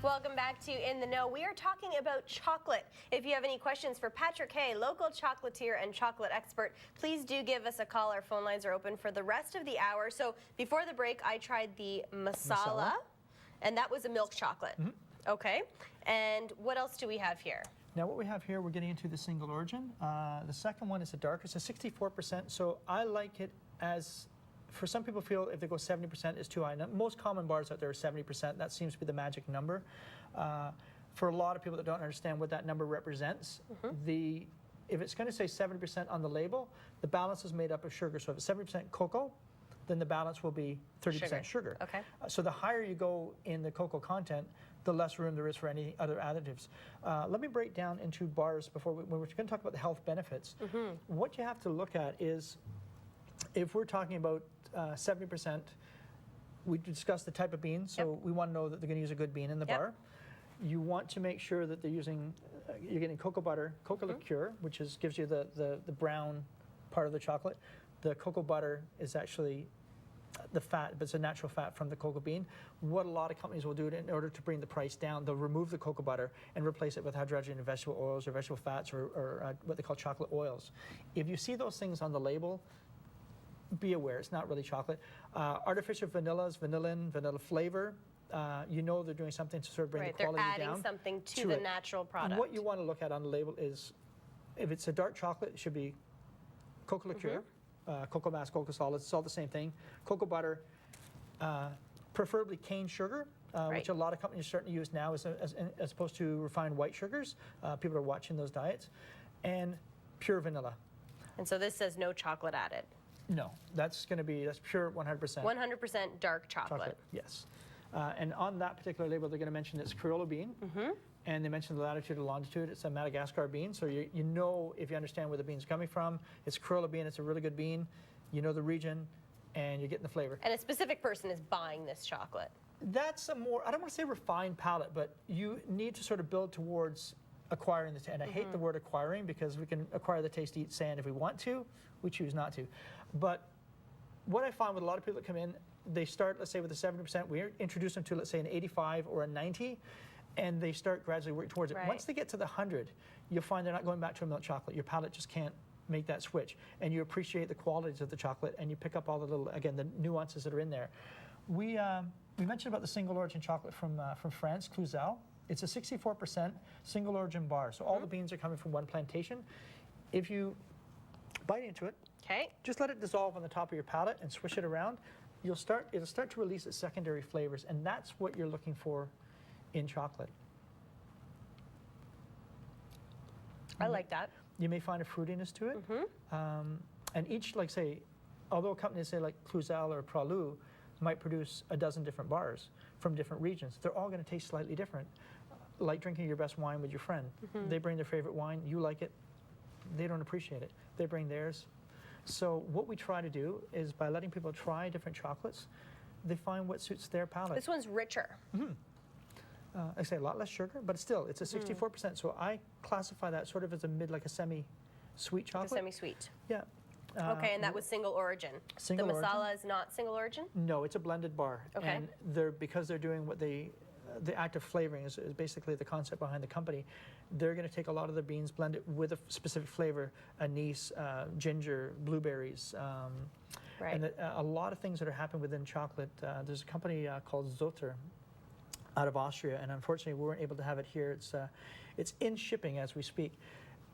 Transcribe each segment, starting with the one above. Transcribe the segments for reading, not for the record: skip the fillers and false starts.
Welcome back to In the Know. We are talking about chocolate. If you have any questions for Patrick Hay, local chocolatier and chocolate expert, please do give us a call. Our phone lines are open for the rest of the hour. So before the break, I tried the masala, and that was a milk chocolate. Okay. And what else do we have here? Now what we have here, we're getting into the single origin. The second one is a darker, it's a 64%, so I like it as, for some people feel if they go 70% is too high. Now, most common bars out there are 70%, that seems to be the magic number. For a lot of people that don't understand what that number represents, if it's going to say 70% on the label, the balance is made up of sugar. So if it's 70% cocoa, then the balance will be 30% sugar. Okay. So the higher you go in the cocoa content, the less room there is for any other additives. Let me break down into bars before when we're going to talk about the health benefits. What you have to look at is, if we're talking about 70%, we discussed the type of bean, so we want to know that they're going to use a good bean in the bar. You want to make sure that they're using, you're getting cocoa butter, Chocolatier, which gives you the brown part of the chocolate. The cocoa butter is actually the fat, but it's a natural fat from the cocoa bean. What a lot of companies will do in order to bring the price down, they'll remove the cocoa butter and replace it with hydrogenated vegetable oils or vegetable fats or what they call chocolate oils. If you see those things on the label, be aware, it's not really chocolate. Artificial vanillas, vanillin, vanilla flavor, you know they're doing something to sort of bring the quality down. They're adding something to the natural product. And what you want to look at on the label is, if it's a dark chocolate, it should be Chocolatier, cocoa mass, cocoa solids, it's all the same thing. Cocoa butter, preferably cane sugar, which a lot of companies are starting to use now as opposed to refined white sugars. People are watching those diets. And pure vanilla. And so this says no chocolate added. No, that's going to be, that's pure 100%. 100% dark chocolate. Yes. And on that particular label, they're going to mention it's Criollo bean. And they mention the latitude and longitude. It's a Madagascar bean. So you know, if you understand where the bean's coming from, it's Criollo bean. It's a really good bean. You know the region, and you're getting the flavor. And a specific person is buying this chocolate. That's a more, I don't want to say refined palate, but you need to sort of build towards acquiring the taste. And I hate the word acquiring, because we can acquire the taste to eat sand if we want to. We choose not to. But what I find with a lot of people that come in, they start, let's say, with a 70%. We introduce them to, let's say, an 85 or a 90, and they start gradually working towards it. Once they get to the 100, you'll find they're not going back to a milk chocolate. Your palate just can't make that switch. And you appreciate the qualities of the chocolate, and you pick up all the little, again, the nuances that are in there. We mentioned about the single origin chocolate from France, Cluzel. It's a 64% single origin bar. So all the beans are coming from one plantation. If you bite into it, just let it dissolve on the top of your palate and swish it around. It'll start to release its secondary flavors, and that's what you're looking for in chocolate. I like that. You may find a fruitiness to it. And each, like say, although companies say like Cluzel or Pralou might produce a dozen different bars from different regions, they're all going to taste slightly different. Like drinking your best wine with your friend. They bring their favorite wine, you like it, they don't appreciate it. They bring theirs. So what we try to do is, by letting people try different chocolates, they find what suits their palate. This one's richer. I say a lot less sugar, but still, it's a 64%. So I classify that sort of as a like a semi-sweet chocolate. Like a semi-sweet. Yeah. Okay, and that was single origin. Single the origin. masala is not single origin? No, it's a blended bar. Okay. And because they're doing what the active flavoring is basically the concept behind the company. They're going to take a lot of the beans, blend it with a specific flavor, anise, ginger, blueberries, and a lot of things that are happening within chocolate. There's a company called Zotter out of Austria, and unfortunately we weren't able to have it here. It's in shipping as we speak,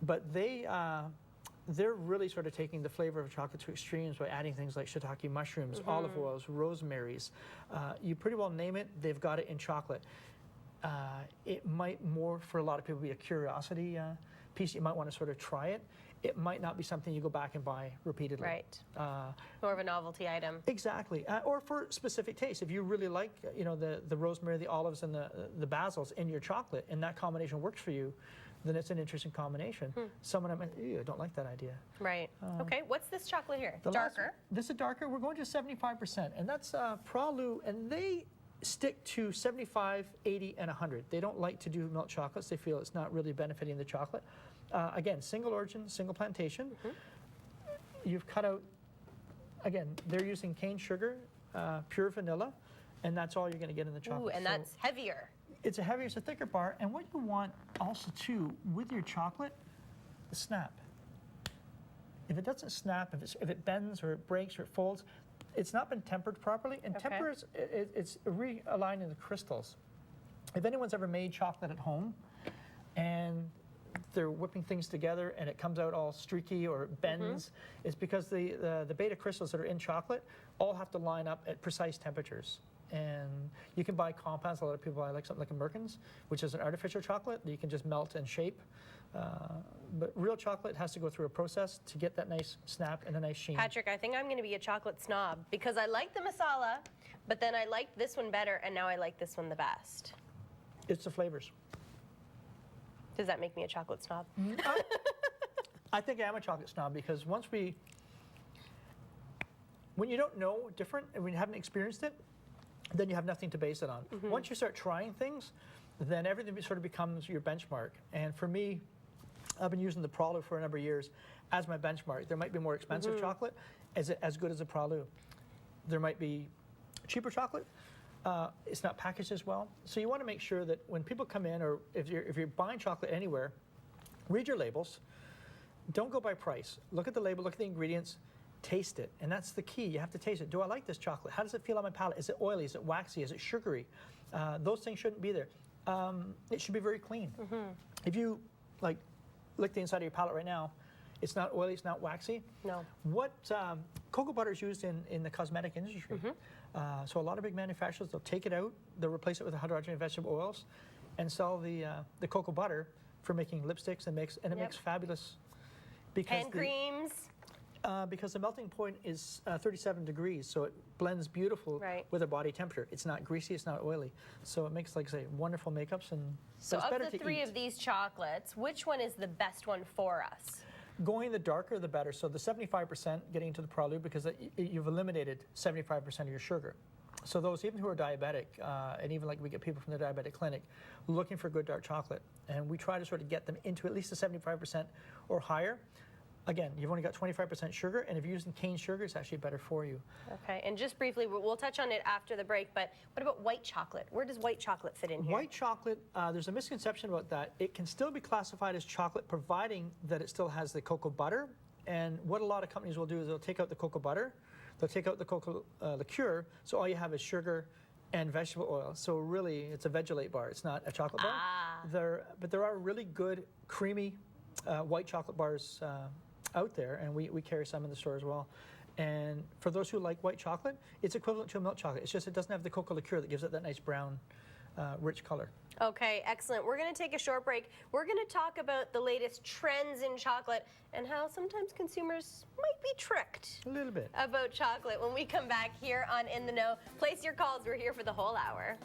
but they're really sort of taking the flavor of chocolate to extremes by adding things like shiitake mushrooms, olive oils, rosemaries. You pretty well name it, they've got it in chocolate. It might more, for a lot of people, be a curiosity piece. You might want to sort of try it. It might not be something you go back and buy repeatedly. Right. More of a novelty item. Exactly. Or for specific taste. If you really like, you know, the rosemary, the olives, and the basils in your chocolate, and that combination works for you, then it's an interesting combination. Someone might, I don't like that idea. Right. Okay, what's this chocolate here? Darker. This is darker. We're going to 75%, and that's Pralou, and they stick to 75, 80, and 100. They don't like to do milk chocolates. They feel it's not really benefiting the chocolate. Again, single origin, single plantation. You've cut out, again, they're using cane sugar, pure vanilla, and that's all you're going to get in the chocolate. Ooh, and that's heavier. It's a heavier, it's a thicker bar, and what you want also too with your chocolate, the snap. If it doesn't snap, if it bends or it breaks or it folds, it's not been tempered properly. And Okay. temper is it's realigning the crystals. If anyone's ever made chocolate at home, and they're whipping things together and it comes out all streaky or it bends, it's because the beta crystals that are in chocolate all have to line up at precise temperatures. And you can buy compounds. A lot of people buy like something like a Merkins, which is an artificial chocolate that you can just melt and shape. But real chocolate has to go through a process to get that nice snap and a nice sheen. Patrick, I think I'm going to be a chocolate snob because I like the masala, but then I liked this one better, and now I like this one the best. It's the flavors. Does that make me a chocolate snob? I think I am a chocolate snob because when you don't know different and when you haven't experienced it, then you have nothing to base it on. Once you start trying things, then everything sort of becomes your benchmark. And for me, I've been using the Pralu for a number of years as my benchmark. There might be more expensive chocolate as good as the Pralu. There might be cheaper chocolate. It's not packaged as well. So you want to make sure that when people come in, or if you're buying chocolate anywhere, read your labels. Don't go by price. Look at the label, look at the ingredients, taste it. And that's the key. You have to taste it. Do I like this chocolate? How does it feel on my palate? Is it oily? Is it waxy? Is it sugary? Those things shouldn't be there. It should be very clean. If you lick the inside of your palate right now, it's not oily, it's not waxy. No. What cocoa butter is used in the cosmetic industry. So a lot of big manufacturers, they'll take it out, they'll replace it with hydrogenated vegetable oils, and sell the cocoa butter for making lipsticks and makes fabulous. Because Hand creams. Because the melting point is 37 degrees, so it blends beautiful with a body temperature. It's not greasy, it's not oily, so it makes, like I say, wonderful makeups. And So but it's better of the to three eat. of these chocolates, which one is the best one for us? Going the darker, the better. So the 75% getting into the Pralu, because you've eliminated 75% of your sugar. So those even who are diabetic, and even like we get people from the diabetic clinic looking for good dark chocolate, and we try to sort of get them into at least the 75% or higher. Again, you've only got 25% sugar, and if you're using cane sugar, it's actually better for you. Okay, and just briefly, we'll touch on it after the break, but what about white chocolate? Where does white chocolate fit in here? White chocolate, there's a misconception about that. It can still be classified as chocolate, providing that it still has the cocoa butter. And what a lot of companies will do is they'll take out the cocoa butter, they'll take out the cocoa liqueur, so all you have is sugar and vegetable oil. So really, it's a Vegilate bar. It's not a chocolate bar. But there are really good, creamy white chocolate bars out there, and we carry some in the store as well. And for those who like white chocolate, it's equivalent to a milk chocolate. It's just it doesn't have the cocoa liqueur that gives it that nice brown, rich color. Okay, excellent. We're going to take a short break. We're going to talk about the latest trends in chocolate and how sometimes consumers might be tricked A little bit. about chocolate when we come back here on In the Know. Place your calls. We're here for the whole hour.